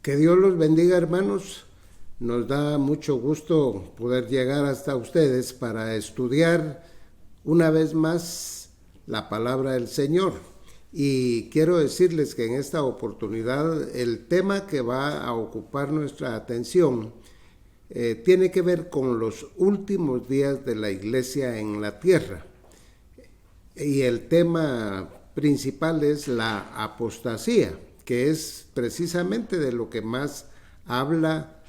Que Dios los bendiga, hermanos. Nos da mucho gusto poder llegar hasta ustedes para estudiar una vez más la palabra del Señor. Y quiero decirles que en esta oportunidad el tema que va a ocupar nuestra atención tiene que ver con los últimos días de la iglesia en la tierra. Y el tema principal es la apostasía, que es precisamente de lo que más habla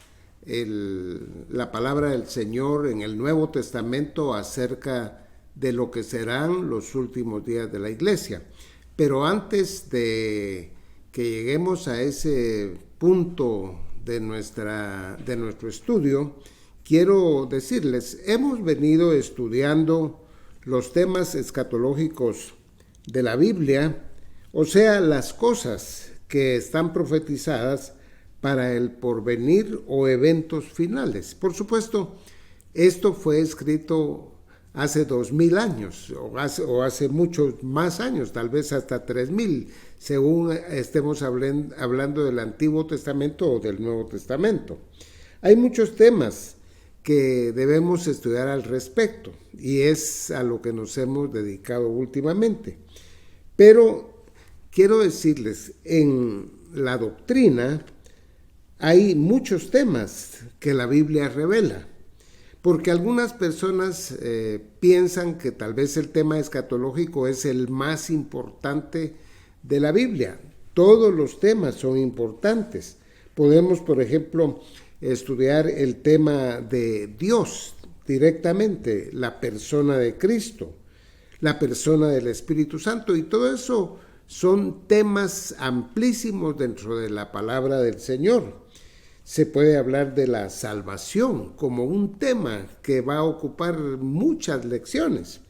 la palabra del Señor en el Nuevo Testamento acerca de lo que serán los últimos días de la iglesia. Pero antes de que lleguemos a ese punto de nuestro estudio, quiero decirles, hemos venido estudiando los temas escatológicos de la Biblia, o sea, las cosas que están profetizadas para el porvenir o eventos finales. Por supuesto, esto fue escrito hace 2000 años o hace muchos más años, tal vez hasta 3000, según estemos hablando del Antiguo Testamento o del Nuevo Testamento. Hay muchos temas que debemos estudiar al respecto y es a lo que nos hemos dedicado últimamente. Pero quiero decirles, en la doctrina hay muchos temas que la Biblia revela, porque algunas personas piensan que tal vez el tema escatológico es el más importante de la Biblia. Todos los temas son importantes. Podemos, por ejemplo, estudiar el tema de Dios directamente, la persona de Cristo, la persona del Espíritu Santo, y todo eso son temas amplísimos dentro de la palabra del Señor. Se puede hablar de la salvación como un tema que va a ocupar muchas lecciones.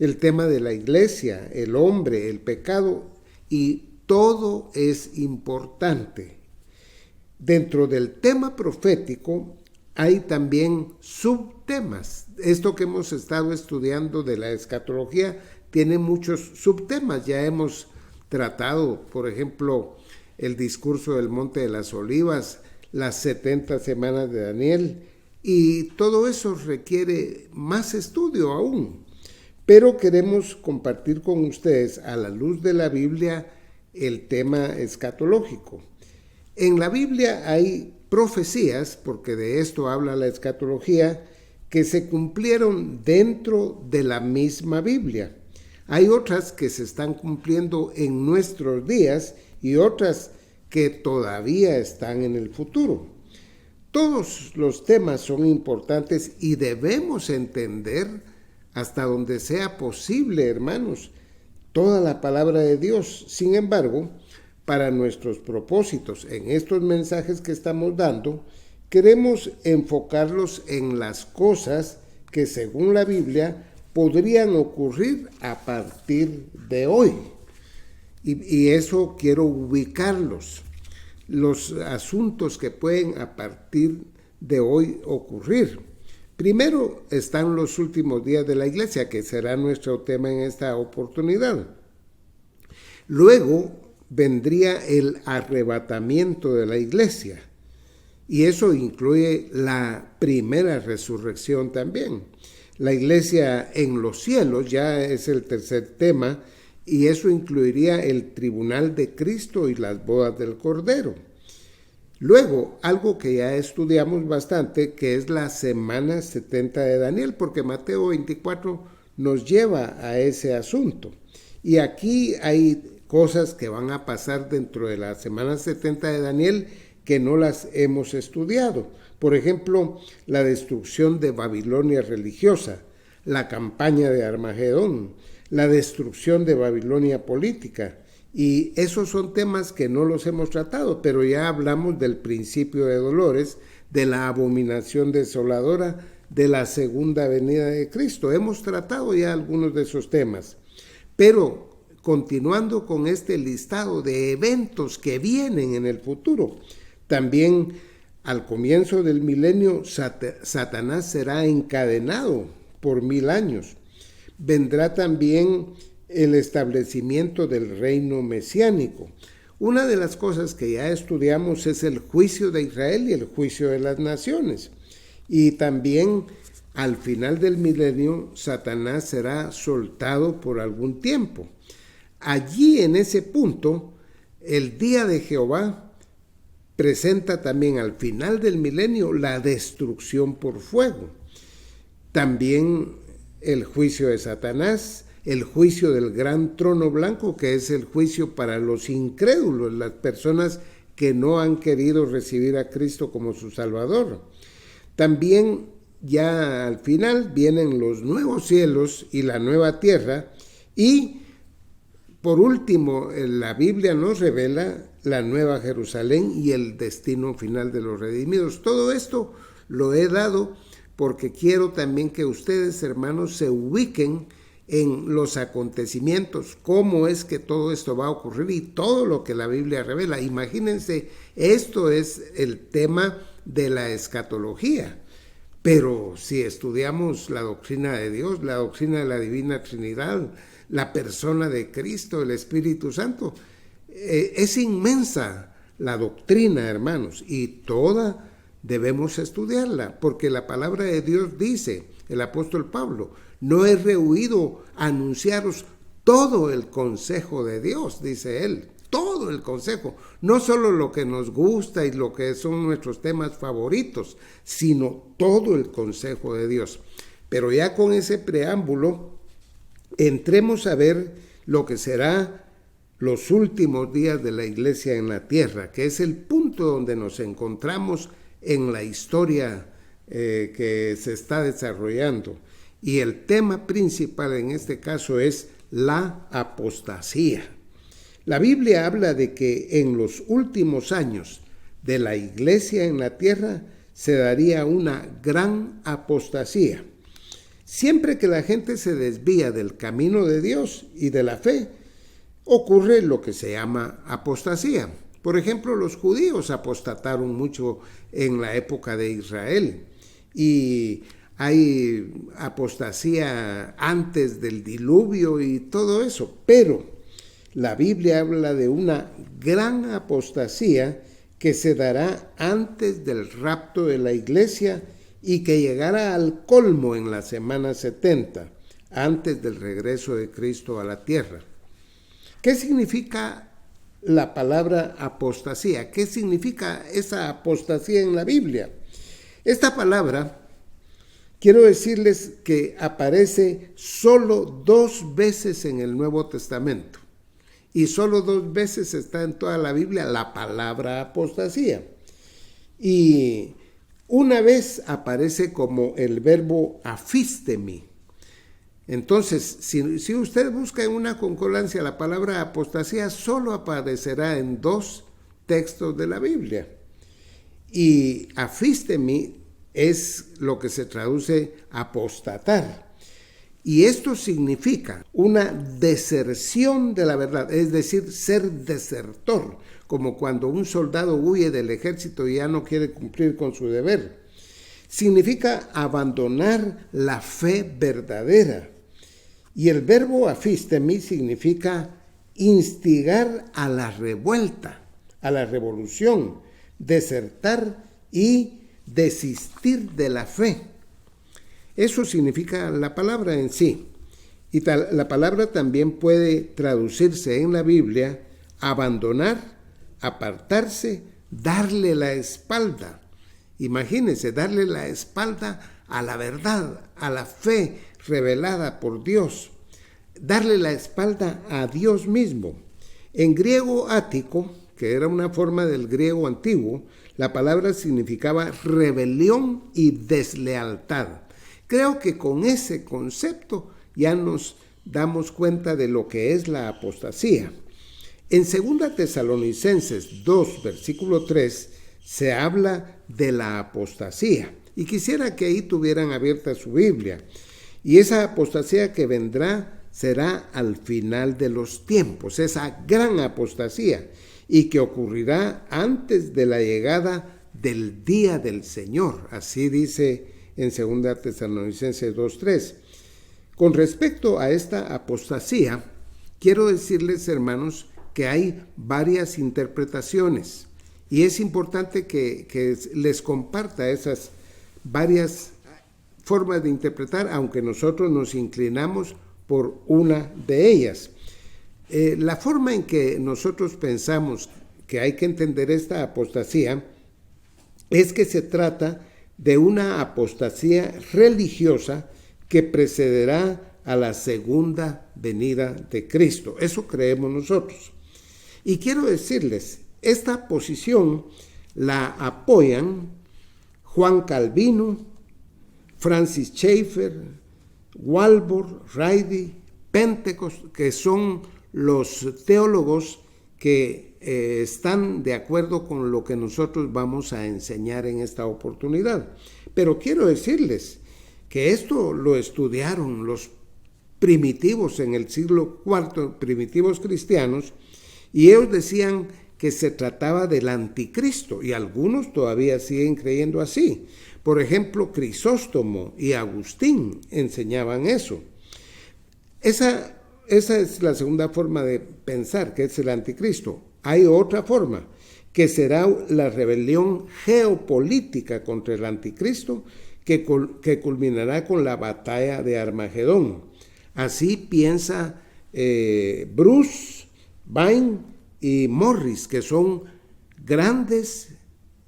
El tema de la iglesia, el hombre, el pecado, y todo es importante. Dentro del tema profético hay también subtemas. Esto que hemos estado estudiando de la escatología tiene muchos subtemas. Ya hemos tratado, por ejemplo, el discurso del Monte de las Olivas, las 70 semanas de Daniel, y todo eso requiere más estudio aún. Pero queremos compartir con ustedes, a la luz de la Biblia, el tema escatológico. En la Biblia hay profecías, porque de esto habla la escatología, que se cumplieron dentro de la misma Biblia. Hay otras que se están cumpliendo en nuestros días y otras que todavía están en el futuro. Todos los temas son importantes y debemos entender hasta donde sea posible, hermanos, toda la palabra de Dios. Sin embargo, para nuestros propósitos en estos mensajes que estamos dando, queremos enfocarlos en las cosas que según la Biblia podrían ocurrir a partir de hoy. Y eso quiero ubicarlos, los asuntos que pueden a partir de hoy ocurrir. Primero están los últimos días de la iglesia, que será nuestro tema en esta oportunidad. Luego vendría el arrebatamiento de la iglesia, y eso incluye la primera resurrección también. La iglesia en los cielos ya es el tercer tema, y eso incluiría el tribunal de Cristo y las bodas del Cordero. Luego, algo que ya estudiamos bastante, que es la semana 70 de Daniel, porque Mateo 24 nos lleva a ese asunto. Y aquí hay cosas que van a pasar dentro de la semana 70 de Daniel que no las hemos estudiado. Por ejemplo, la destrucción de Babilonia religiosa, la campaña de Armagedón, la destrucción de Babilonia política, y esos son temas que no los hemos tratado, pero ya hablamos del principio de dolores, de la abominación desoladora, de la segunda venida de Cristo. Hemos tratado ya algunos de esos temas, pero continuando con este listado de eventos que vienen en el futuro, también al comienzo del milenio Satanás será encadenado por 1000 años. Vendrá también el establecimiento del reino mesiánico. Una de las cosas que ya estudiamos es el juicio de Israel y el juicio de las naciones. Y también al final del milenio, Satanás será soltado por algún tiempo. Allí, en ese punto, el día de Jehová presenta también al final del milenio la destrucción por fuego. También el juicio de Satanás, el juicio del gran trono blanco, que es el juicio para los incrédulos, las personas que no han querido recibir a Cristo como su Salvador. También ya al final vienen los nuevos cielos y la nueva tierra, y por último la Biblia nos revela la nueva Jerusalén y el destino final de los redimidos. Todo esto lo he dado porque quiero también que ustedes, hermanos, se ubiquen en los acontecimientos, cómo es que todo esto va a ocurrir y todo lo que la Biblia revela. Imagínense, esto es el tema de la escatología. Pero si estudiamos la doctrina de Dios, la doctrina de la Divina Trinidad, la persona de Cristo, el Espíritu Santo, es inmensa la doctrina, hermanos, y toda debemos estudiarla, porque la palabra de Dios dice, el apóstol Pablo, no he rehuido anunciaros todo el consejo de Dios, dice él. Todo el consejo, no solo lo que nos gusta y lo que son nuestros temas favoritos, sino todo el consejo de Dios. Pero ya con ese preámbulo, entremos a ver lo que será los últimos días de la iglesia en la tierra, que es el punto donde nos encontramos en la historia que se está desarrollando. Y el tema principal en este caso es la apostasía. La Biblia habla de que en los últimos años de la iglesia en la tierra se daría una gran apostasía. Siempre que la gente se desvía del camino de Dios y de la fe, ocurre lo que se llama apostasía. Por ejemplo, los judíos apostataron mucho en la época de Israel y hay apostasía antes del diluvio y todo eso, pero la Biblia habla de una gran apostasía que se dará antes del rapto de la iglesia y que llegará al colmo en la semana 70, antes del regreso de Cristo a la tierra. ¿Qué significa la palabra apostasía? ¿Qué significa esa apostasía en la Biblia? Esta palabra, quiero decirles que aparece solo 2 veces en el Nuevo Testamento. Y solo 2 veces está en toda la Biblia la palabra apostasía. Y una vez aparece como el verbo afistemi. Entonces, si usted busca en una concordancia la palabra apostasía, solo aparecerá en 2 textos de la Biblia. Y afistemi es lo que se traduce apostatar. Y esto significa una deserción de la verdad, es decir, ser desertor, como cuando un soldado huye del ejército y ya no quiere cumplir con su deber. Significa abandonar la fe verdadera. Y el verbo afistemi significa instigar a la revuelta, a la revolución, desertar y desistir de la fe. Eso significa la palabra en sí. Y la palabra también puede traducirse en la Biblia abandonar, apartarse, darle la espalda. Imagínense, darle la espalda a la verdad, a la fe revelada por Dios. Darle la espalda a Dios mismo. En griego ático, que era una forma del griego antiguo, la palabra significaba rebelión y deslealtad. Creo que con ese concepto ya nos damos cuenta de lo que es la apostasía. En 2 Tesalonicenses 2, versículo 3, se habla de la apostasía. Y quisiera que ahí tuvieran abierta su Biblia. Y esa apostasía que vendrá será al final de los tiempos, esa gran apostasía, y que ocurrirá antes de la llegada del día del Señor. Así dice en 2 Tesalonicenses 2:3. Con respecto a esta apostasía, quiero decirles, hermanos, que hay varias interpretaciones y es importante que les comparta esas varias formas de interpretar, aunque nosotros nos inclinamos por una de ellas. La forma en que nosotros pensamos que hay que entender esta apostasía es que se trata de una apostasía religiosa que precederá a la segunda venida de Cristo. Eso creemos nosotros. Y quiero decirles, esta posición la apoyan Juan Calvino, Francis Schaeffer, Walvoord, Reidi, Pentecost, que son los teólogos que están de acuerdo con lo que nosotros vamos a enseñar en esta oportunidad. Pero quiero decirles que esto lo estudiaron los primitivos en el siglo IV, primitivos cristianos, y ellos decían que se trataba del anticristo, y algunos todavía siguen creyendo así. Por ejemplo, Crisóstomo y Agustín enseñaban eso. Esa es la segunda forma de pensar, que es el anticristo. Hay otra forma, que será la rebelión geopolítica contra el anticristo, que culminará con la batalla de Armagedón. Así piensa Bruce, Vine y Morris, que son grandes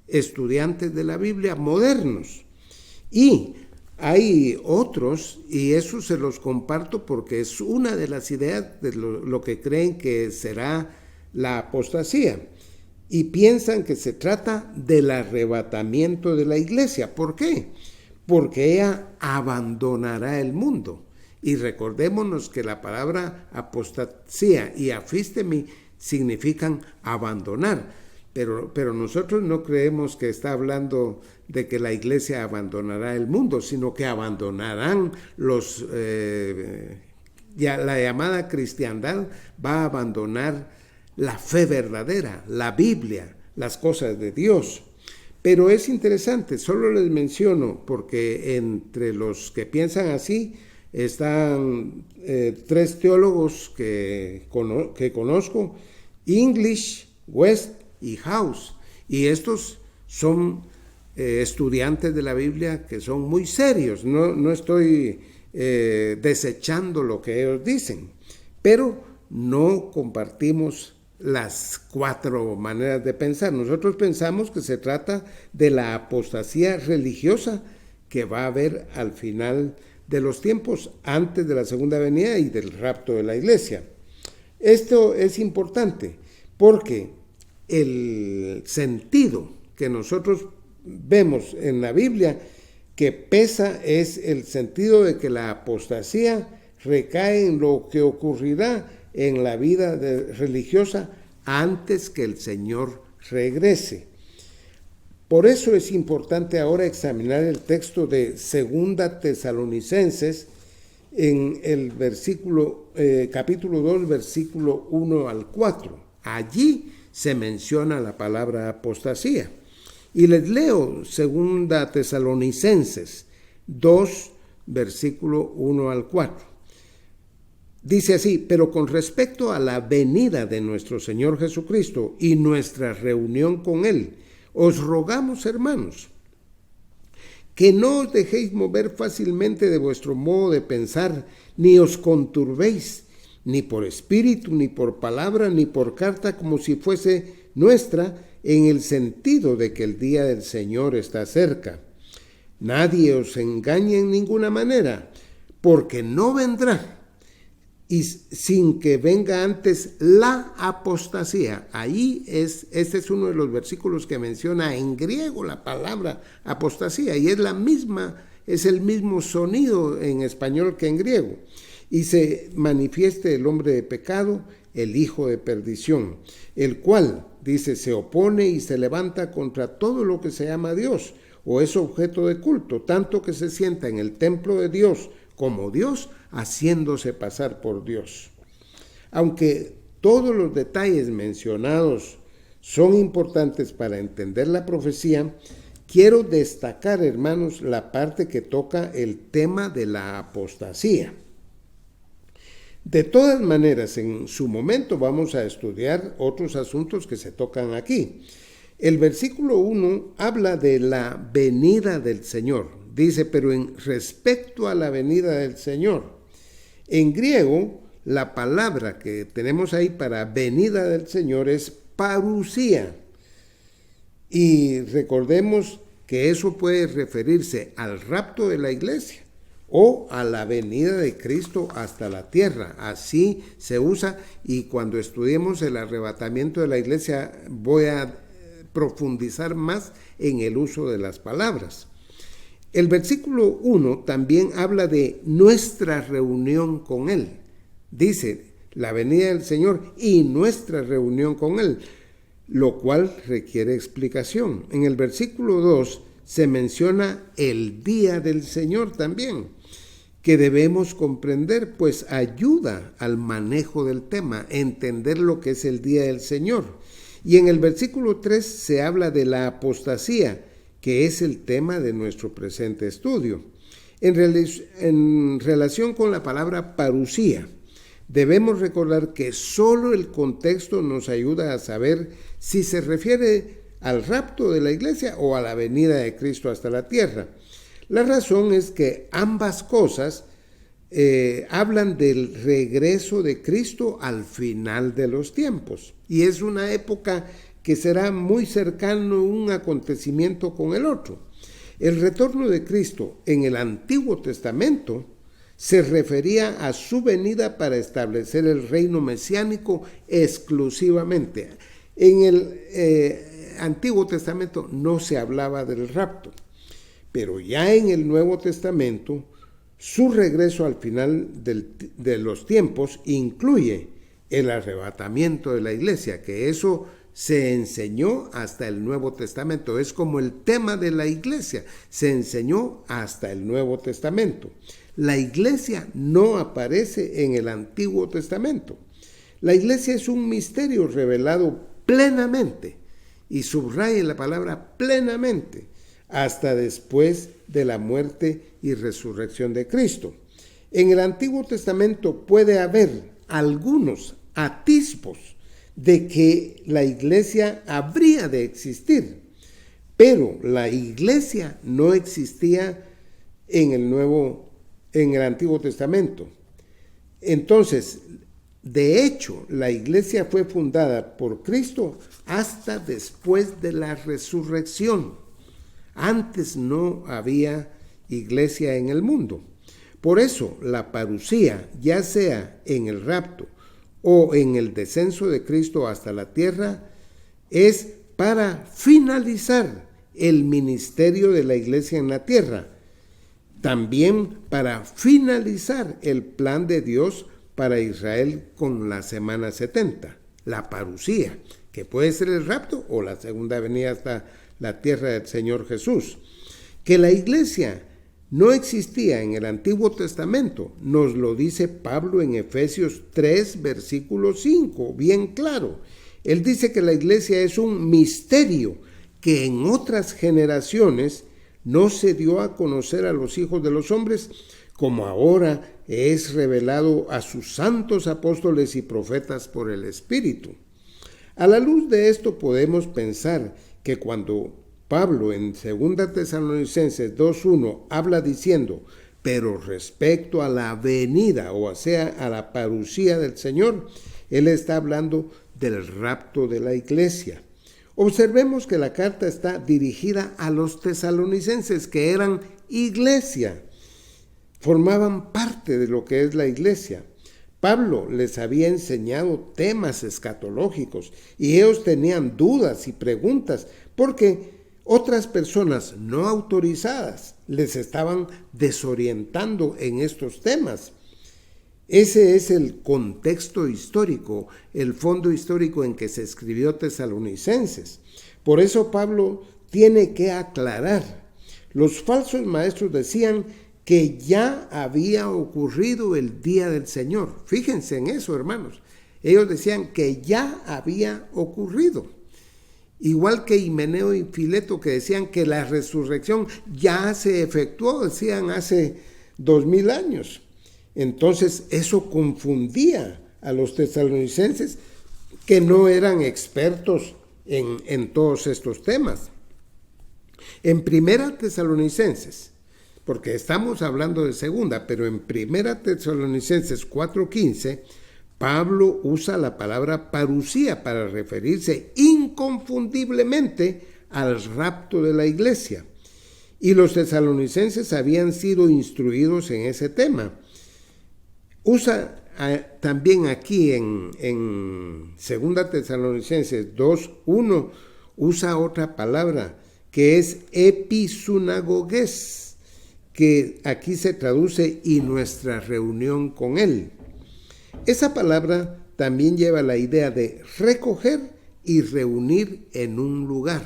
estudiantes de la Biblia modernos. Y hay otros, y eso se los comparto porque es una de las ideas de lo que creen que será la apostasía. Y piensan que se trata del arrebatamiento de la iglesia. ¿Por qué? Porque ella abandonará el mundo. Y recordémonos que la palabra apostasía y afistemi significan abandonar. Pero nosotros no creemos que está hablando de que la iglesia abandonará el mundo, sino que abandonarán la llamada cristiandad va a abandonar la fe verdadera, la Biblia, las cosas de Dios. Pero es interesante, solo les menciono, porque entre los que piensan así están tres teólogos que conozco, English, West y House, y estos son estudiantes de la Biblia que son muy serios. No estoy desechando lo que ellos dicen, pero no compartimos las cuatro maneras de pensar. Nosotros pensamos que se trata de la apostasía religiosa que va a haber al final de los tiempos, antes de la segunda venida y del rapto de la iglesia. Esto es importante porque el sentido que nosotros vemos en la Biblia que pesa es el sentido de que la apostasía recae en lo que ocurrirá en la vida religiosa antes que el Señor regrese. Por eso es importante ahora examinar el texto de 2 Tesalonicenses en el capítulo 2, versículo 1 al 4. Allí se menciona la palabra apostasía. Y les leo 2 Tesalonicenses 2, versículo 1 al 4. Dice así: pero con respecto a la venida de nuestro Señor Jesucristo y nuestra reunión con Él, os rogamos, hermanos, que no os dejéis mover fácilmente de vuestro modo de pensar, ni os conturbéis, ni por espíritu, ni por palabra, ni por carta, como si fuese nuestra, en el sentido de que el día del Señor está cerca. Nadie os engañe en ninguna manera, porque no vendrá, y sin que venga antes la apostasía. Este es uno de los versículos que menciona en griego la palabra apostasía, y es el mismo sonido en español que en griego. Y se manifieste el hombre de pecado, el hijo de perdición, el cual, dice, se opone y se levanta contra todo lo que se llama Dios o es objeto de culto, tanto que se sienta en el templo de Dios como Dios, haciéndose pasar por Dios. Aunque todos los detalles mencionados son importantes para entender la profecía, quiero destacar, hermanos, la parte que toca el tema de la apostasía. De todas maneras, en su momento vamos a estudiar otros asuntos que se tocan aquí. El versículo 1 habla de la venida del Señor. Dice, pero en respecto a la venida del Señor. En griego, la palabra que tenemos ahí para venida del Señor es parusía. Y recordemos que eso puede referirse al rapto de la iglesia o a la venida de Cristo hasta la tierra. Así se usa, y cuando estudiemos el arrebatamiento de la iglesia voy a profundizar más en el uso de las palabras. El versículo 1 también habla de nuestra reunión con Él. Dice, la venida del Señor y nuestra reunión con Él, lo cual requiere explicación. En el versículo 2 se menciona el día del Señor también, que debemos comprender, pues ayuda al manejo del tema, entender lo que es el día del Señor. Y en el versículo 3 se habla de la apostasía, que es el tema de nuestro presente estudio. En relación con la palabra parusía, debemos recordar que solo el contexto nos ayuda a saber si se refiere al rapto de la iglesia o a la venida de Cristo hasta la tierra. La razón es que ambas cosas hablan del regreso de Cristo al final de los tiempos. Y es una época que será muy cercano un acontecimiento con el otro. El retorno de Cristo en el Antiguo Testamento se refería a su venida para establecer el reino mesiánico exclusivamente. En el Antiguo Testamento no se hablaba del rapto, pero ya en el Nuevo Testamento su regreso al final de los tiempos incluye el arrebatamiento de la iglesia, que eso se enseñó hasta el Nuevo Testamento. Es como el tema de la iglesia, se enseñó hasta el Nuevo Testamento. La iglesia no aparece en el Antiguo Testamento. La iglesia es un misterio revelado plenamente, y subraye la palabra plenamente, hasta después de la muerte y resurrección de Cristo. En el Antiguo Testamento puede haber algunos atisbos de que la iglesia habría de existir, pero la iglesia no existía en el Antiguo Testamento. Entonces, de hecho, la iglesia fue fundada por Cristo hasta después de la resurrección. Antes no había iglesia en el mundo. Por eso, la parusía, ya sea en el rapto o en el descenso de Cristo hasta la tierra, es para finalizar el ministerio de la iglesia en la tierra. También para finalizar el plan de Dios para Israel con la semana 70, la parusía, que puede ser el rapto o la segunda venida hasta la tierra del Señor Jesús. Que la iglesia no existía en el Antiguo Testamento, nos lo dice Pablo en Efesios 3, versículo 5, bien claro. Él dice que la iglesia es un misterio que en otras generaciones no se dio a conocer a los hijos de los hombres, como ahora es revelado a sus santos apóstoles y profetas por el Espíritu. A la luz de esto podemos pensar que cuando Pablo en 2 Tesalonicenses 2:1 habla diciendo, pero respecto a la venida, o sea, a la parusía del Señor, él está hablando del rapto de la iglesia. Observemos que la carta está dirigida a los tesalonicenses, que eran iglesia, formaban parte de lo que es la iglesia. Pablo les había enseñado temas escatológicos y ellos tenían dudas y preguntas porque otras personas no autorizadas les estaban desorientando en estos temas. Ese es el contexto histórico, el fondo histórico en que se escribió Tesalonicenses. Por eso Pablo tiene que aclarar. Los falsos maestros decían que ya había ocurrido el día del Señor. Fíjense en eso, hermanos. Ellos decían que ya había ocurrido. Igual que Himeneo y Fileto, que decían que la resurrección ya se efectuó, decían hace 2000 años. Entonces eso confundía a los tesalonicenses, que no eran expertos en todos estos temas. En Primera Tesalonicenses, porque estamos hablando de segunda, pero en Primera Tesalonicenses 4:15, Pablo usa la palabra parusía para referirse inconfundiblemente al rapto de la iglesia. Y los tesalonicenses habían sido instruidos en ese tema. Usa también aquí en 2 Tesalonicenses 2:1, usa otra palabra que es episunagogues, que aquí se traduce y nuestra reunión con él. Esa palabra también lleva la idea de recoger y reunir en un lugar.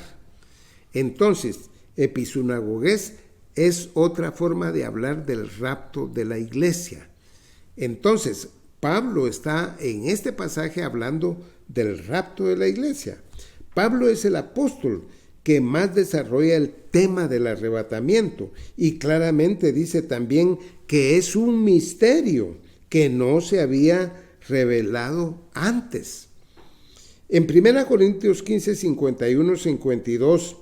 Entonces, episunagogues es otra forma de hablar del rapto de la iglesia. Entonces, Pablo está en este pasaje hablando del rapto de la iglesia. Pablo es el apóstol que más desarrolla el tema del arrebatamiento y claramente dice también que es un misterio que no se había revelado antes. En 1 Corintios 15, 51, 52,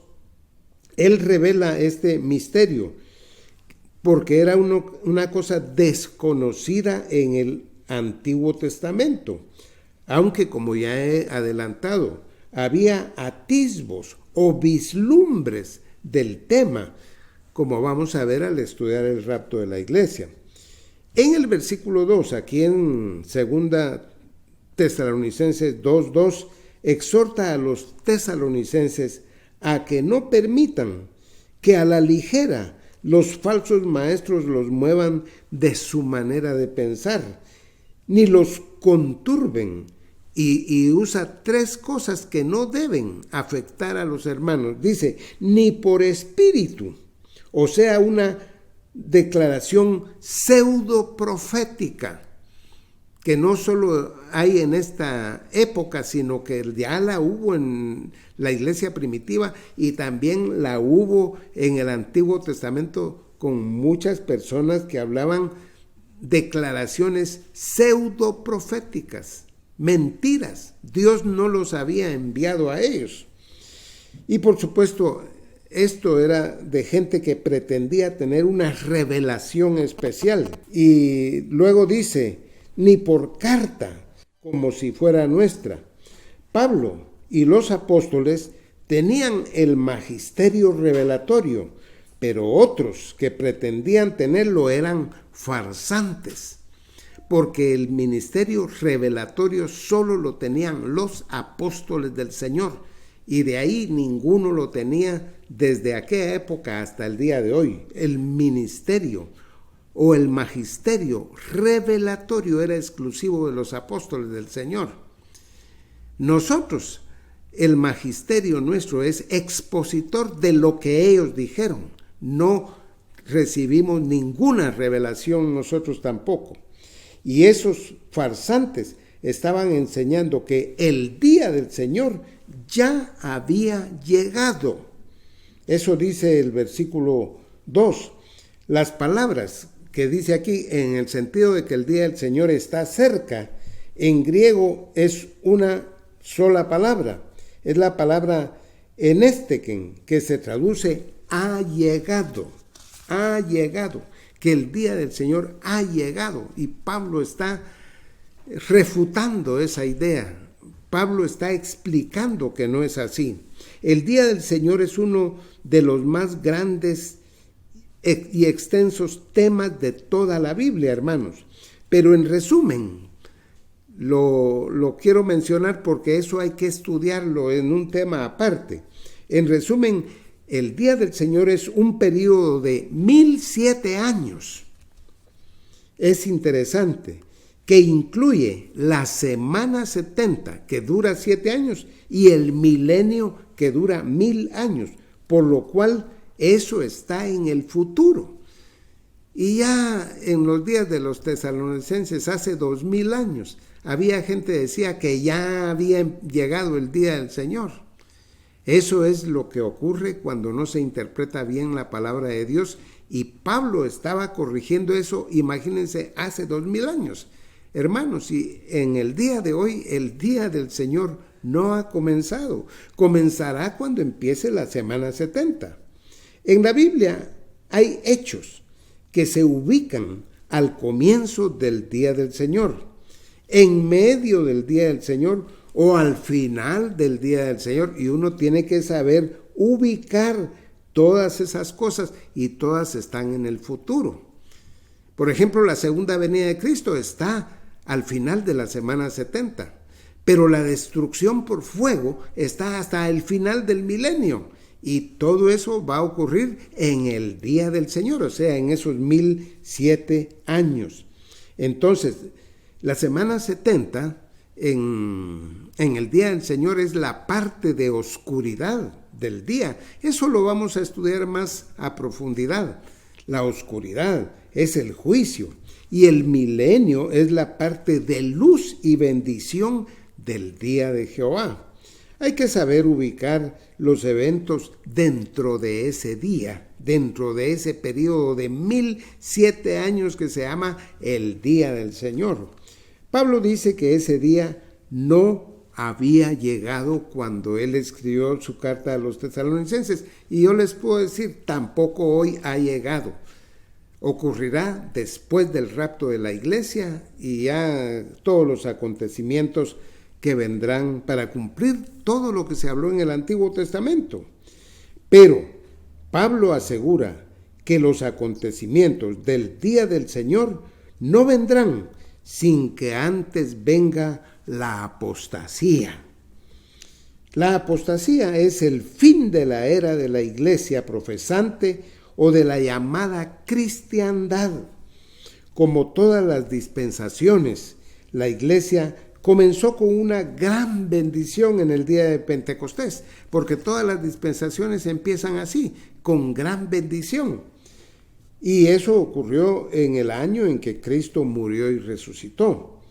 él revela este misterio porque era una cosa desconocida en el Antiguo Testamento, aunque, como ya he adelantado, había atisbos o vislumbres del tema, como vamos a ver al estudiar el rapto de la iglesia. En el versículo 2, aquí en 2 Tesalonicenses 2:2, exhorta a los tesalonicenses a que no permitan que a la ligera los falsos maestros los muevan de su manera de pensar, ni los conturben, y usa tres cosas que no deben afectar a los hermanos. Dice, ni por espíritu, o sea, una declaración pseudo profética, que no solo hay en esta época, sino que ya la hubo en la iglesia primitiva y también la hubo en el Antiguo Testamento con muchas personas que hablaban declaraciones pseudo proféticas, mentiras. Dios no los había enviado a ellos. Y por supuesto, esto era de gente que pretendía tener una revelación especial. Y luego dice, ni por carta, como si fuera nuestra. Pablo y los apóstoles tenían el magisterio revelatorio, pero otros que pretendían tenerlo eran farsantes, porque el ministerio revelatorio solo lo tenían los apóstoles del Señor, y de ahí ninguno lo tenía desde aquella época hasta el día de hoy. El ministerio o el magisterio revelatorio era exclusivo de los apóstoles del Señor. Nosotros, el magisterio nuestro es expositor de lo que ellos dijeron. No recibimos ninguna revelación nosotros tampoco. Y esos farsantes estaban enseñando que el día del Señor ya había llegado. Eso dice el versículo 2. Las palabras que dice aquí en el sentido de que el día del Señor está cerca, en griego es una sola palabra. Es la palabra enesteken, que se traduce ha llegado, que el día del Señor ha llegado. Y Pablo está refutando esa idea. Pablo está explicando que no es así. El día del Señor es uno de los más grandes y extensos temas de toda la Biblia, hermanos. Pero en resumen, lo quiero mencionar porque eso hay que estudiarlo en un tema aparte. En resumen, el día del Señor es un periodo de 1007 años. Es interesante que incluye la semana 70, que dura 7 años, y el milenio, que dura 1000 años, por lo cual eso está en el futuro. Y ya en los días de los tesalonicenses, hace 2000 años, había gente que decía que ya había llegado el día del Señor. Eso es lo que ocurre cuando no se interpreta bien la palabra de Dios Y Pablo estaba corrigiendo eso, imagínense, hace 2000 años. Hermanos, y en el día de hoy, el día del Señor no ha comenzado. Comenzará cuando empiece la semana 70. En la Biblia hay hechos que se ubican al comienzo del día del Señor, en medio del día del Señor o al final del día del Señor. Y uno tiene que saber ubicar todas esas cosas, y todas están en el futuro. Por ejemplo, la segunda venida de Cristo está al final de la semana 70, pero la destrucción por fuego está hasta el final del milenio, y todo eso va a ocurrir en el día del Señor, o sea, en esos 1007 años. Entonces, la semana 70 en el día del Señor es la parte de oscuridad del día. Eso lo vamos a estudiar más a profundidad. La oscuridad es el juicio, y el milenio es la parte de luz y bendición del día de Jehová. Hay que saber ubicar los eventos dentro de ese día, dentro de ese periodo de 1007 años que se llama el día del Señor. Pablo dice que ese día no había llegado cuando él escribió su carta a los tesalonicenses, y yo les puedo decir, tampoco hoy ha llegado. Ocurrirá después del rapto de la iglesia y ya todos los acontecimientos que vendrán para cumplir todo lo que se habló en el Antiguo Testamento. Pero Pablo asegura que los acontecimientos del día del Señor no vendrán sin que antes venga la apostasía. La apostasía es el fin de la era de la iglesia profesante o de la llamada cristiandad. Como todas las dispensaciones, la iglesia comenzó con una gran bendición en el día de Pentecostés, porque todas las dispensaciones empiezan así, con gran bendición. Y eso ocurrió en el año en que Cristo murió y resucitó.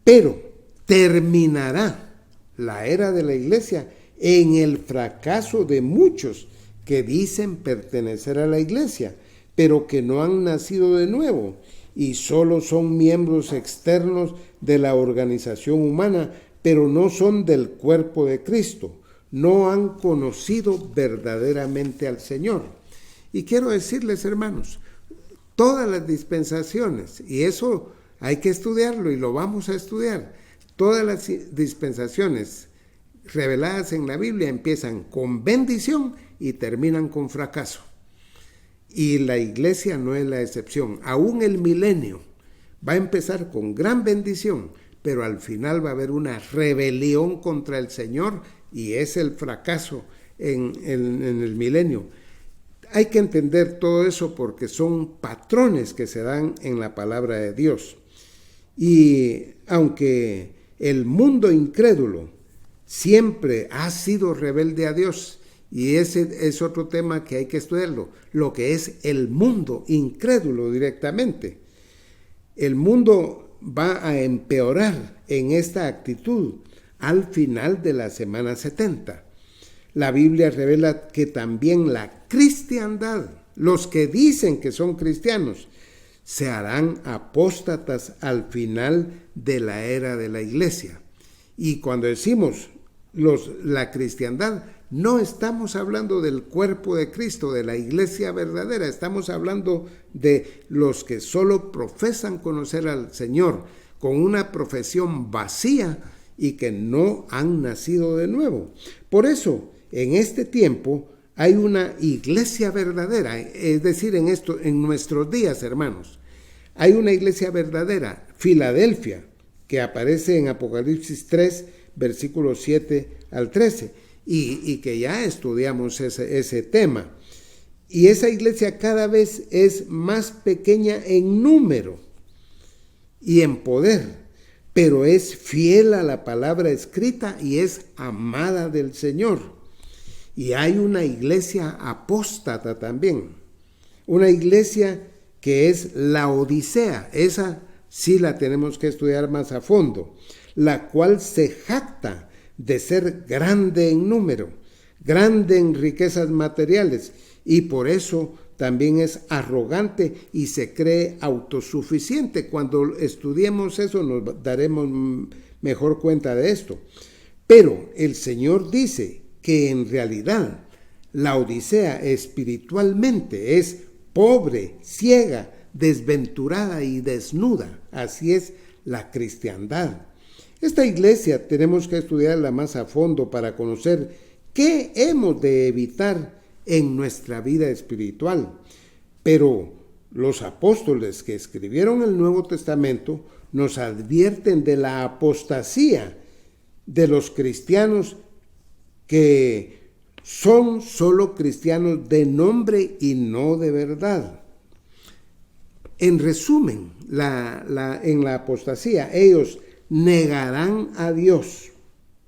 Pero terminará la era de la iglesia en el fracaso de muchos que dicen pertenecer a la iglesia, pero que no han nacido de nuevo y solo son miembros externos de la organización humana, pero no son del cuerpo de Cristo, no han conocido verdaderamente al Señor. Y quiero decirles, hermanos, todas las dispensaciones, y eso hay que estudiarlo y lo vamos a estudiar, todas las dispensaciones reveladas en la Biblia empiezan con bendición y terminan con fracaso. Y la iglesia no es la excepción. Aún el milenio va a empezar con gran bendición, pero al final va a haber una rebelión contra el Señor, y es el fracaso en el milenio. Hay que entender todo eso porque son patrones que se dan en la palabra de Dios. Y aunque el mundo incrédulo siempre ha sido rebelde a Dios, y ese es otro tema que hay que estudiarlo, lo que es el mundo incrédulo directamente. El mundo va a empeorar en esta actitud al final de la semana 70. La Biblia revela que también la cristiandad, los que dicen que son cristianos, se harán apóstatas al final de la era de la iglesia. Y cuando decimos la cristiandad, no estamos hablando del cuerpo de Cristo, de la iglesia verdadera, estamos hablando de los que solo profesan conocer al Señor con una profesión vacía y que no han nacido de nuevo. Por eso, en este tiempo hay una iglesia verdadera, es decir, en nuestros días, hermanos, hay una iglesia verdadera, Filadelfia, que aparece en Apocalipsis 3, versículos 7 al 13, y que ya estudiamos ese tema. Y esa iglesia cada vez es más pequeña en número y en poder, pero es fiel a la palabra escrita y es amada del Señor. Y hay una iglesia apóstata también, una iglesia que es la Odisea, esa sí la tenemos que estudiar más a fondo, la cual se jacta de ser grande en número, grande en riquezas materiales, y por eso también es arrogante y se cree autosuficiente. Cuando estudiemos eso nos daremos mejor cuenta de esto. Pero el Señor dice que en realidad la Odisea espiritualmente es pobre, ciega, desventurada y desnuda. Así es la cristiandad. Esta iglesia tenemos que estudiarla más a fondo para conocer qué hemos de evitar en nuestra vida espiritual. Pero los apóstoles que escribieron el Nuevo Testamento nos advierten de la apostasía de los cristianos que son solo cristianos de nombre y no de verdad. En resumen, en la apostasía, ellos negarán a Dios.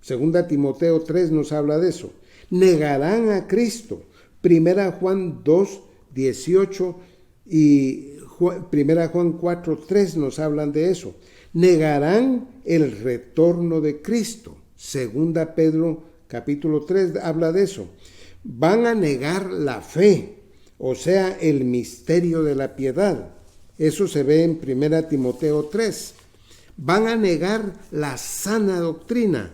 Segunda Timoteo 3 nos habla de eso. Negarán a Cristo. Primera Juan 2, 18 y Primera Juan 4, 3 nos hablan de eso. Negarán el retorno de Cristo. Segunda Pedro capítulo 3 habla de eso. Van a negar la fe, o sea, el misterio de la piedad. Eso se ve en Primera Timoteo 3. Van a negar la sana doctrina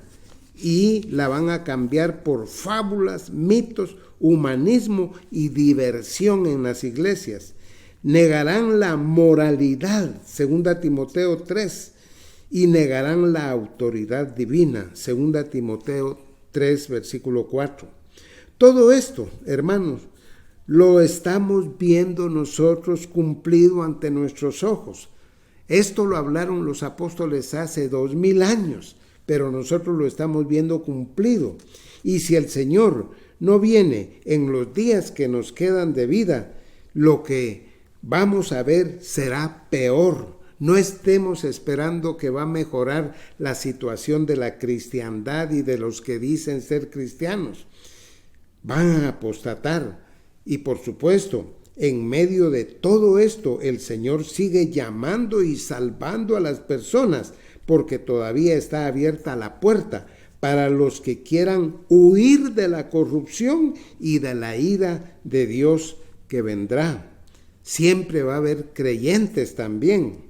y la van a cambiar por fábulas, mitos, humanismo y diversión en las iglesias. Negarán la moralidad, 2 Timoteo 3, y negarán la autoridad divina, 2 Timoteo 3, versículo 4. Todo esto, hermanos, lo estamos viendo nosotros cumplido ante nuestros ojos. Esto lo hablaron los apóstoles hace 2000 años, pero nosotros lo estamos viendo cumplido. Y si el Señor no viene en los días que nos quedan de vida, lo que vamos a ver será peor. No estemos esperando que va a mejorar la situación de la cristiandad y de los que dicen ser cristianos. Van a apostatar. Y por supuesto, en medio de todo esto, el Señor sigue llamando y salvando a las personas, porque todavía está abierta la puerta para los que quieran huir de la corrupción y de la ira de Dios que vendrá. Siempre va a haber creyentes también.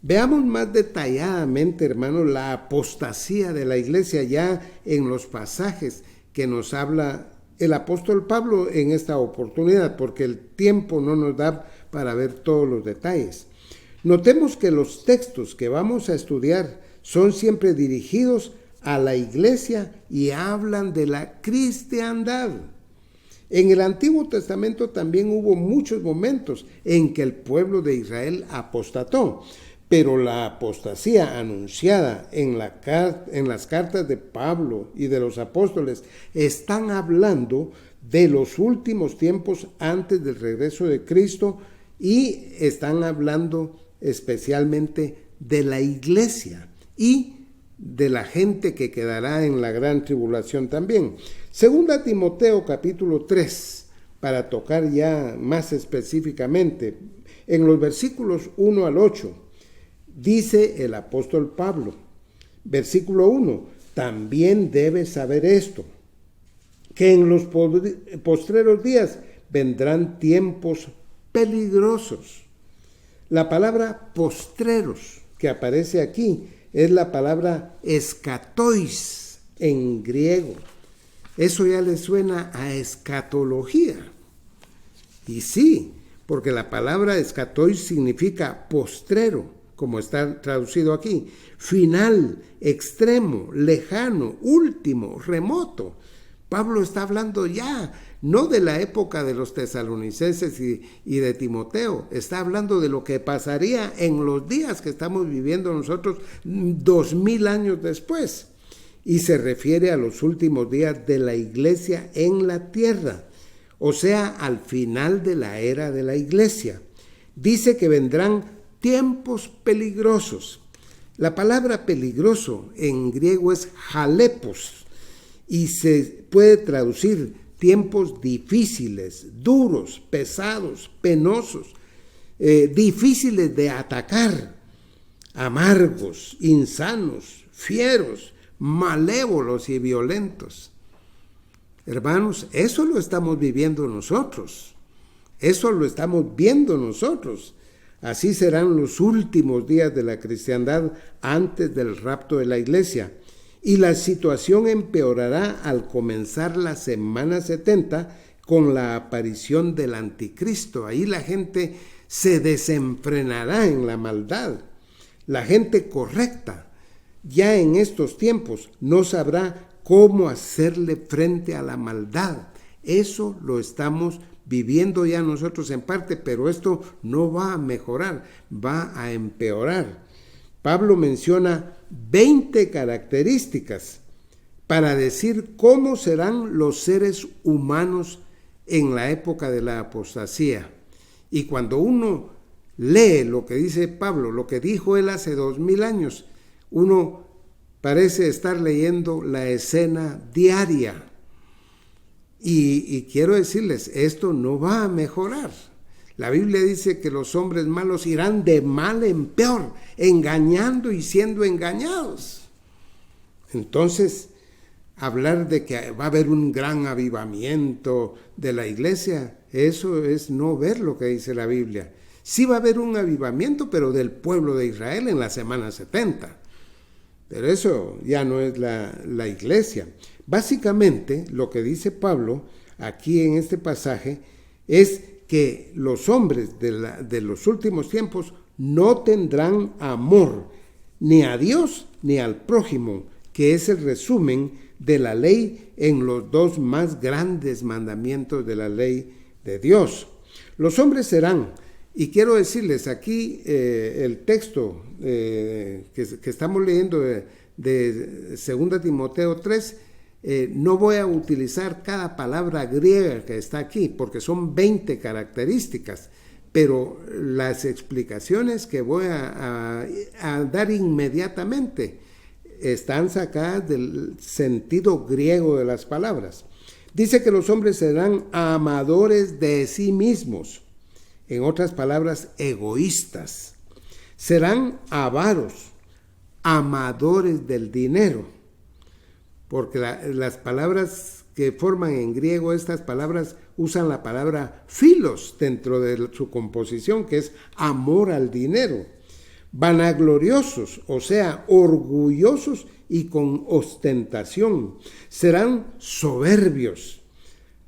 Veamos más detalladamente, hermanos, la apostasía de la iglesia ya en los pasajes que nos habla el apóstol Pablo en esta oportunidad, porque el tiempo no nos da para ver todos los detalles. Notemos que los textos que vamos a estudiar son siempre dirigidos a la iglesia y hablan de la cristiandad. En el Antiguo Testamento también hubo muchos momentos en que el pueblo de Israel apostató, pero la apostasía anunciada en las cartas de Pablo y de los apóstoles están hablando de los últimos tiempos antes del regreso de Cristo y están hablando especialmente de la iglesia y de la gente que quedará en la gran tribulación también. Segunda Timoteo capítulo 3, para tocar ya más específicamente, en los versículos 1 al 8, dice el apóstol Pablo, versículo 1, también debes saber esto, que en los postreros días vendrán tiempos peligrosos. La palabra postreros que aparece aquí es la palabra escatois en griego. Eso ya le suena a escatología. Y sí, porque la palabra escatois significa postrero, como está traducido aquí, final, extremo, lejano, último, remoto. Pablo está hablando ya, no de la época de los tesalonicenses y de Timoteo, está hablando de lo que pasaría en los días que estamos viviendo nosotros 2000 años después. Y se refiere a los últimos días de la iglesia en la tierra, o sea, al final de la era de la iglesia. Dice que vendrán tiempos peligrosos. La palabra peligroso en griego es halepos y se puede traducir tiempos difíciles, duros, pesados, penosos, difíciles de atacar, amargos, insanos, fieros, malévolos y violentos. Hermanos, eso lo estamos viviendo nosotros. Eso lo estamos viendo nosotros. Así serán los últimos días de la cristiandad antes del rapto de la iglesia. Y la situación empeorará al comenzar la semana 70 con la aparición del anticristo. Ahí la gente se desenfrenará en la maldad. La gente correcta, ya en estos tiempos, no sabrá cómo hacerle frente a la maldad. Eso lo estamos viviendo ya nosotros en parte, pero esto no va a mejorar, va a empeorar. Pablo menciona 20 características para decir cómo serán los seres humanos en la época de la apostasía. Y cuando uno lee lo que dice Pablo, lo que dijo él hace 2000 años, uno parece estar leyendo la escena diaria. Y quiero decirles, esto no va a mejorar. La Biblia dice que los hombres malos irán de mal en peor, engañando y siendo engañados. Entonces, hablar de que va a haber un gran avivamiento de la iglesia, eso es no ver lo que dice la Biblia. Sí va a haber un avivamiento, pero del pueblo de Israel en la semana 70. Pero eso ya no es la iglesia. Básicamente, lo que dice Pablo aquí en este pasaje es que los hombres de los últimos tiempos no tendrán amor ni a Dios ni al prójimo, que es el resumen de la ley en los dos más grandes mandamientos de la ley de Dios. Los hombres serán, y quiero decirles aquí el texto que estamos leyendo de 2 Timoteo 3, no voy a utilizar cada palabra griega que está aquí, porque son 20 características, pero las explicaciones que voy a dar inmediatamente están sacadas del sentido griego de las palabras. Dice que los hombres serán amadores de sí mismos, en otras palabras, egoístas. Serán avaros, amadores del dinero, porque las palabras que forman en griego, estas palabras usan la palabra philos dentro de su composición, que es amor al dinero. Vanagloriosos, o sea, orgullosos y con ostentación. Serán soberbios,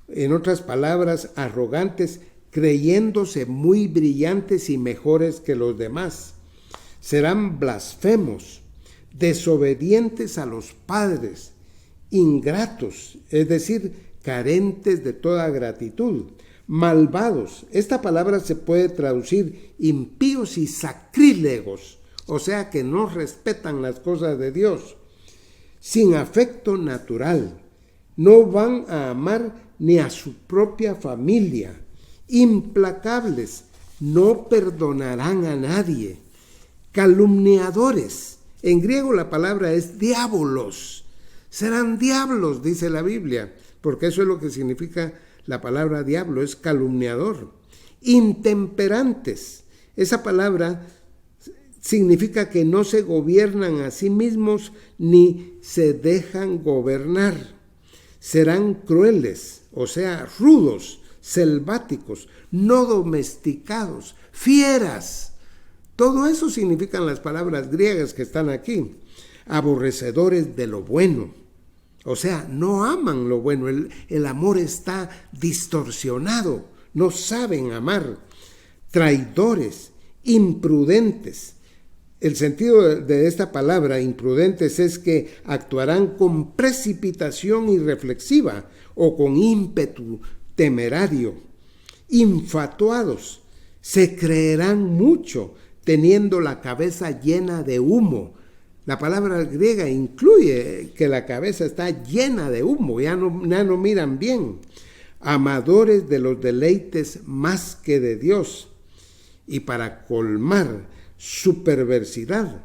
en otras palabras, arrogantes, creyéndose muy brillantes y mejores que los demás. Serán blasfemos, desobedientes a los padres, ingratos, es decir, carentes de toda gratitud, malvados. Esta palabra se puede traducir impíos y sacrílegos, o sea que no respetan las cosas de Dios, sin afecto natural, no van a amar ni a su propia familia, implacables, no perdonarán a nadie, calumniadores. En griego la palabra es diabolos. Serán diablos, dice la Biblia, porque eso es lo que significa la palabra diablo, es calumniador. Intemperantes. Esa palabra significa que no se gobiernan a sí mismos ni se dejan gobernar. Serán crueles, o sea, rudos, selváticos, no domesticados, fieras. Todo eso significan las palabras griegas que están aquí. Aborrecedores de lo bueno, o sea, no aman lo bueno, el amor está distorsionado, no saben amar. Traidores, imprudentes. El sentido de esta palabra, imprudentes, es que actuarán con precipitación irreflexiva o con ímpetu temerario. Infatuados, se creerán mucho, teniendo la cabeza llena de humo. La palabra griega incluye que la cabeza está llena de humo, ya no miran bien. Amadores de los deleites más que de Dios. Y para colmar su perversidad,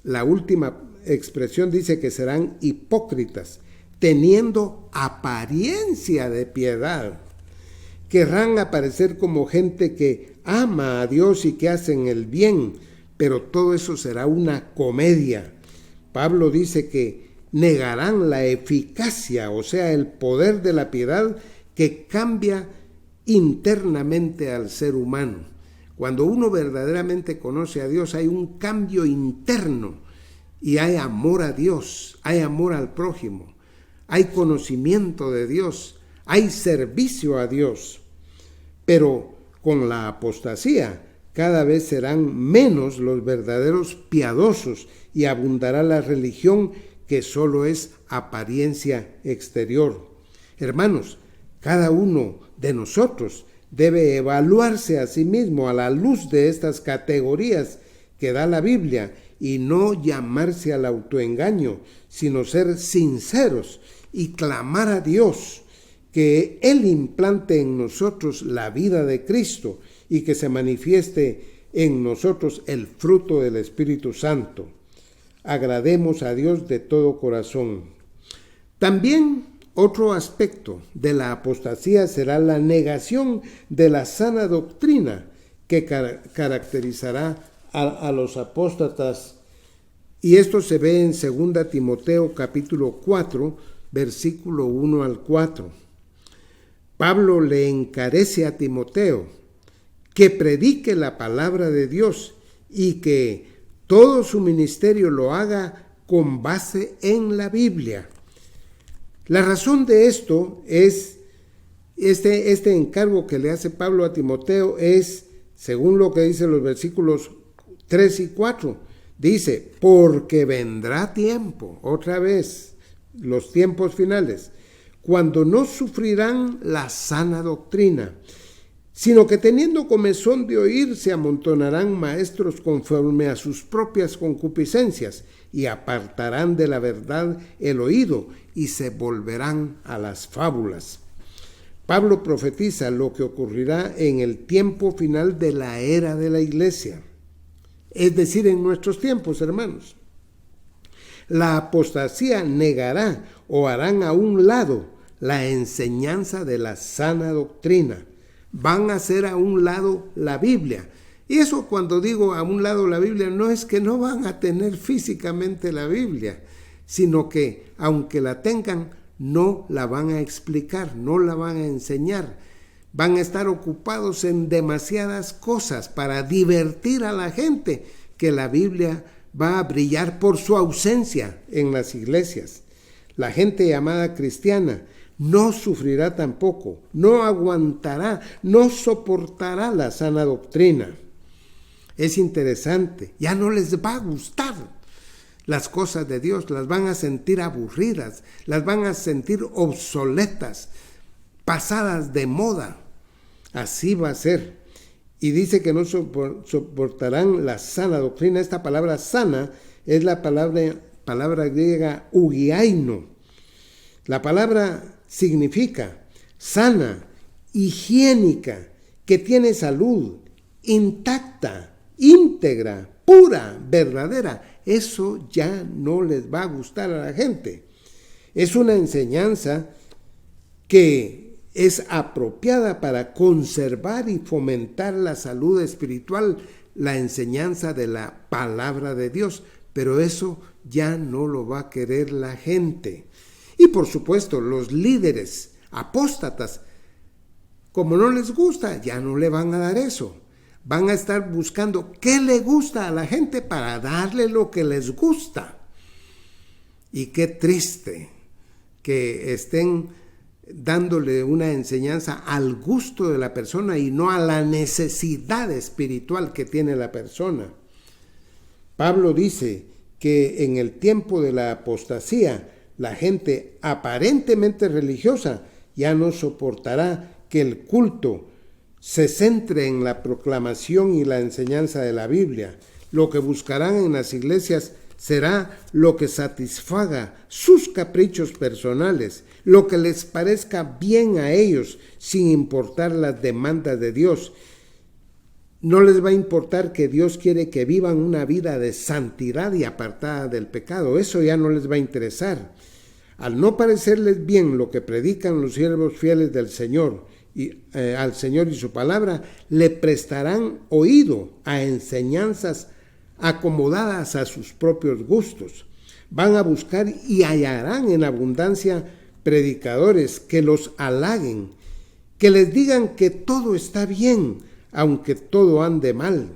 la última expresión dice que serán hipócritas, teniendo apariencia de piedad. Querrán aparecer como gente que ama a Dios y que hacen el bien, pero todo eso será una comedia. Pablo dice que negarán la eficacia, o sea, el poder de la piedad que cambia internamente al ser humano. Cuando uno verdaderamente conoce a Dios, hay un cambio interno y hay amor a Dios, hay amor al prójimo, hay conocimiento de Dios, hay servicio a Dios. Pero con la apostasía, cada vez serán menos los verdaderos piadosos y abundará la religión que solo es apariencia exterior. Hermanos, cada uno de nosotros debe evaluarse a sí mismo a la luz de estas categorías que da la Biblia y no llamarse al autoengaño, sino ser sinceros y clamar a Dios que Él implante en nosotros la vida de Cristo y que se manifieste en nosotros el fruto del Espíritu Santo. Agrademos a Dios de todo corazón. También otro aspecto de la apostasía será la negación de la sana doctrina que caracterizará a los apóstatas. Y esto se ve en 2 Timoteo capítulo 4, versículo 1 al 4. Pablo le encarece a Timoteo que predique la palabra de Dios y que todo su ministerio lo haga con base en la Biblia. La razón de esto es, este encargo que le hace Pablo a Timoteo es, según lo que dicen los versículos 3 y 4, dice, porque vendrá tiempo, otra vez, los tiempos finales, cuando no sufrirán la sana doctrina, sino que teniendo comezón de oír se amontonarán maestros conforme a sus propias concupiscencias y apartarán de la verdad el oído y se volverán a las fábulas. Pablo profetiza lo que ocurrirá en el tiempo final de la era de la iglesia, es decir, en nuestros tiempos, hermanos. La apostasía negará o harán a un lado la enseñanza de la sana doctrina. Van a hacer a un lado la Biblia. Y eso, cuando digo a un lado la Biblia, no es que no van a tener físicamente la Biblia, sino que aunque la tengan, no la van a explicar, no la van a enseñar. Van a estar ocupados en demasiadas cosas para divertir a la gente, que la Biblia va a brillar por su ausencia en las iglesias. La gente llamada cristiana no sufrirá tampoco, no aguantará, no soportará la sana doctrina. Es interesante, ya no les va a gustar las cosas de Dios, las van a sentir aburridas, las van a sentir obsoletas, pasadas de moda. Así va a ser. Y dice que no soportarán la sana doctrina. Esta palabra sana es la palabra griega ugiaino. La palabra significa sana, higiénica, que tiene salud, intacta, íntegra, pura, verdadera. Eso ya no les va a gustar a la gente. Es una enseñanza que es apropiada para conservar y fomentar la salud espiritual, la enseñanza de la palabra de Dios, pero eso ya no lo va a querer la gente. Y por supuesto, los líderes apóstatas, como no les gusta, ya no le van a dar eso. Van a estar buscando qué le gusta a la gente para darle lo que les gusta. Y qué triste que estén dándole una enseñanza al gusto de la persona y no a la necesidad espiritual que tiene la persona. Pablo dice que en el tiempo de la apostasía, la gente aparentemente religiosa ya no soportará que el culto se centre en la proclamación y la enseñanza de la Biblia. Lo que buscarán en las iglesias será lo que satisfaga sus caprichos personales, lo que les parezca bien a ellos, sin importar las demandas de Dios. No les va a importar que Dios quiere que vivan una vida de santidad y apartada del pecado. Eso ya no les va a interesar. Al no parecerles bien lo que predican los siervos fieles del Señor al Señor y su palabra, le prestarán oído a enseñanzas acomodadas a sus propios gustos. Van a buscar y hallarán en abundancia predicadores que los halaguen que les digan que todo está bien, aunque todo ande mal,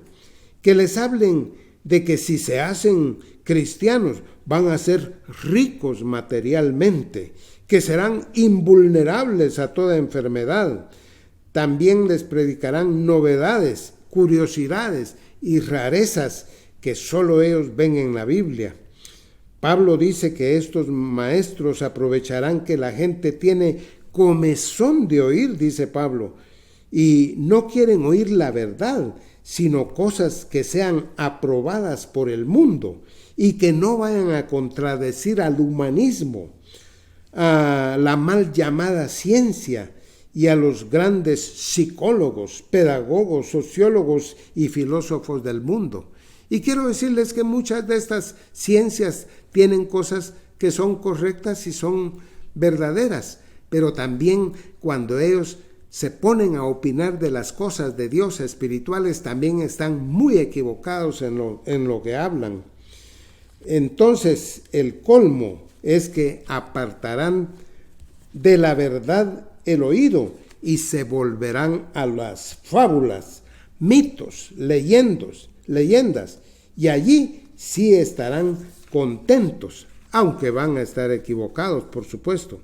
que les hablen de que si se hacen cristianos van a ser ricos materialmente, que serán invulnerables a toda enfermedad. También les predicarán novedades, curiosidades y rarezas que solo ellos ven en la Biblia. Pablo dice que estos maestros aprovecharán que la gente tiene comezón de oír, dice Pablo, y no quieren oír la verdad, sino cosas que sean aprobadas por el mundo y que no vayan a contradecir al humanismo, a la mal llamada ciencia y a los grandes psicólogos, pedagogos, sociólogos y filósofos del mundo. Y quiero decirles que muchas de estas ciencias tienen cosas que son correctas y son verdaderas, pero también cuando ellos se ponen a opinar de las cosas de Dios espirituales, también están muy equivocados en lo que hablan. Entonces, el colmo es que apartarán de la verdad el oído y se volverán a las fábulas, mitos, leyendas, y allí sí estarán contentos, aunque van a estar equivocados, por supuesto.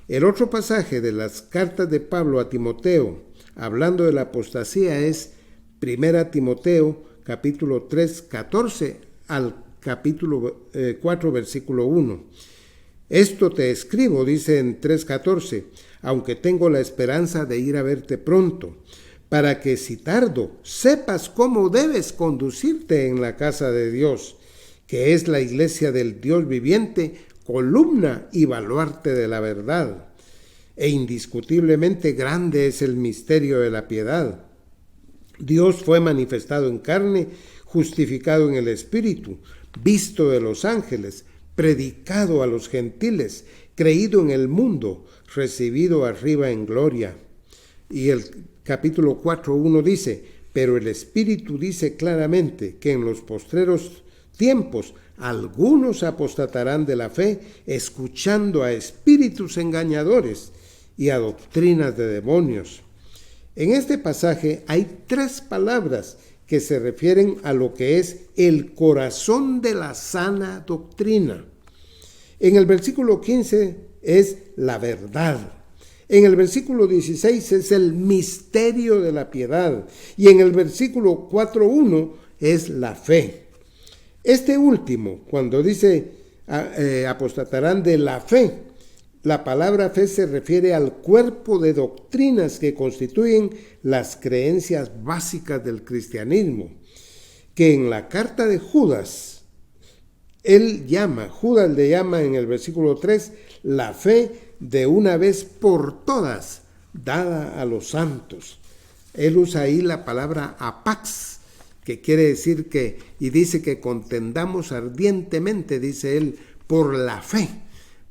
El otro pasaje de las cartas de Pablo a Timoteo, hablando de la apostasía, es 1 Timoteo, capítulo 3, 14 al capítulo 4, versículo 1. Esto te escribo, dice en 3:14, aunque tengo la esperanza de ir a verte pronto, para que si tardo, sepas cómo debes conducirte en la casa de Dios, que es la iglesia del Dios viviente, columna y baluarte de la verdad. E indiscutiblemente grande es el misterio de la piedad. Dios fue manifestado en carne, justificado en el Espíritu, visto de los ángeles, predicado a los gentiles, creído en el mundo, recibido arriba en gloria. Y el capítulo 4:1 dice, pero el Espíritu dice claramente que en los postreros tiempos algunos apostatarán de la fe, escuchando a espíritus engañadores y a doctrinas de demonios. En este pasaje hay 3 palabras que se refieren a lo que es el corazón de la sana doctrina. En el versículo 15 es la verdad. En el versículo 16 es el misterio de la piedad. Y en el versículo 4:1 es la fe. Este último, cuando dice apostatarán de la fe, la palabra fe se refiere al cuerpo de doctrinas que constituyen las creencias básicas del cristianismo, que en la carta de Judas, Judas le llama en el versículo 3, la fe de una vez por todas, dada a los santos. Él usa ahí la palabra apax, que quiere decir que, y dice que contendamos ardientemente, dice él, por la fe,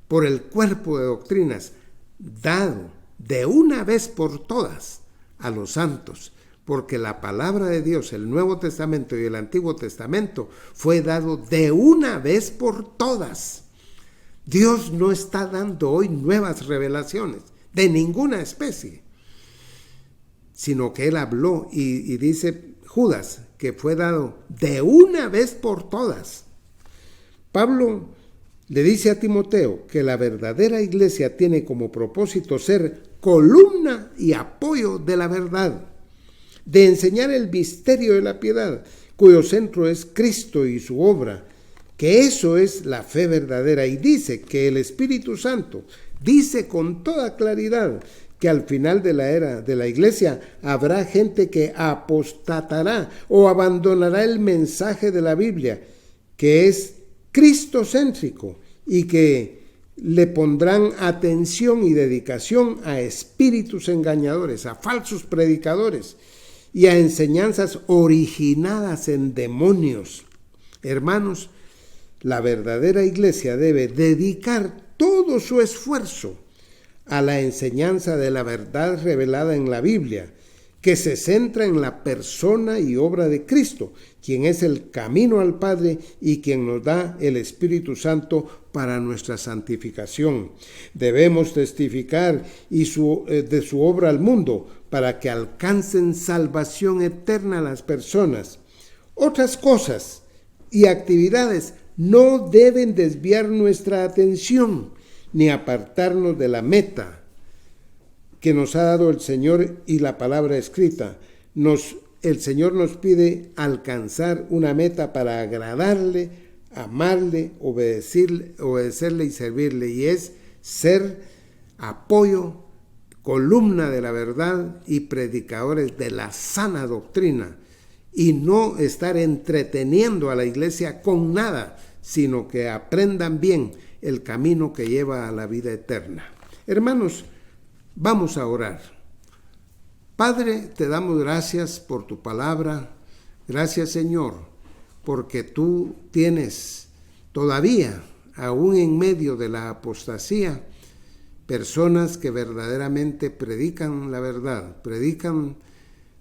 por el cuerpo de doctrinas, dado de una vez por todas a los santos, porque la palabra de Dios, el Nuevo Testamento y el Antiguo Testamento, fue dado de una vez por todas. Dios no está dando hoy nuevas revelaciones de ninguna especie, sino que Él habló y dice Judas que fue dado de una vez por todas. Pablo le dice a Timoteo que la verdadera iglesia tiene como propósito ser columna y apoyo de la verdad, de enseñar el misterio de la piedad, cuyo centro es Cristo y su obra, que eso es la fe verdadera. Y dice que el Espíritu Santo dice con toda claridad que al final de la era de la iglesia habrá gente que apostatará o abandonará el mensaje de la Biblia, que es cristocéntrico, y que le pondrán atención y dedicación a espíritus engañadores, a falsos predicadores y a enseñanzas originadas en demonios. Hermanos, la verdadera iglesia debe dedicar todo su esfuerzo a la enseñanza de la verdad revelada en la Biblia, que se centra en la persona y obra de Cristo, quien es el camino al Padre y quien nos da el Espíritu Santo para nuestra santificación. Debemos testificar de su obra al mundo para que alcancen salvación eterna las personas. Otras cosas y actividades no deben desviar nuestra atención ni apartarnos de la meta que nos ha dado el Señor y la palabra escrita. El Señor nos pide alcanzar una meta para agradarle, amarle, obedecerle y servirle, y es ser apoyo, columna de la verdad y predicadores de la sana doctrina, y no estar entreteniendo a la iglesia con nada, sino que aprendan bien el camino que lleva a la vida eterna. Hermanos, vamos a orar. Padre, te damos gracias por tu palabra. Gracias, Señor, porque tú tienes todavía, aún en medio de la apostasía, personas que verdaderamente predican la verdad, predican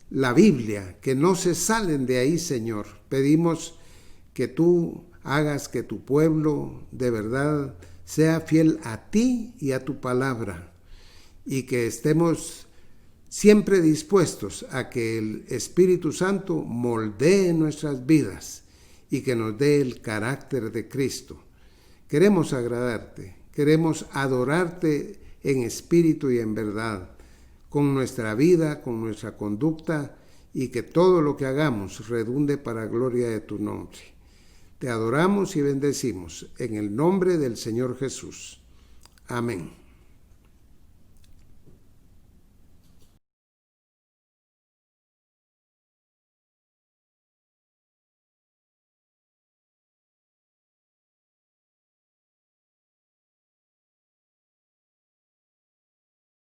la Biblia, que no se salen de ahí, Señor. Pedimos que tú hagas que tu pueblo de verdad sea fiel a ti y a tu palabra, y que estemos siempre dispuestos a que el Espíritu Santo moldee nuestras vidas y que nos dé el carácter de Cristo. Queremos agradarte, queremos adorarte en espíritu y en verdad, con nuestra vida, con nuestra conducta, y que todo lo que hagamos redunde para gloria de tu nombre. Te adoramos y bendecimos en el nombre del Señor Jesús. Amén.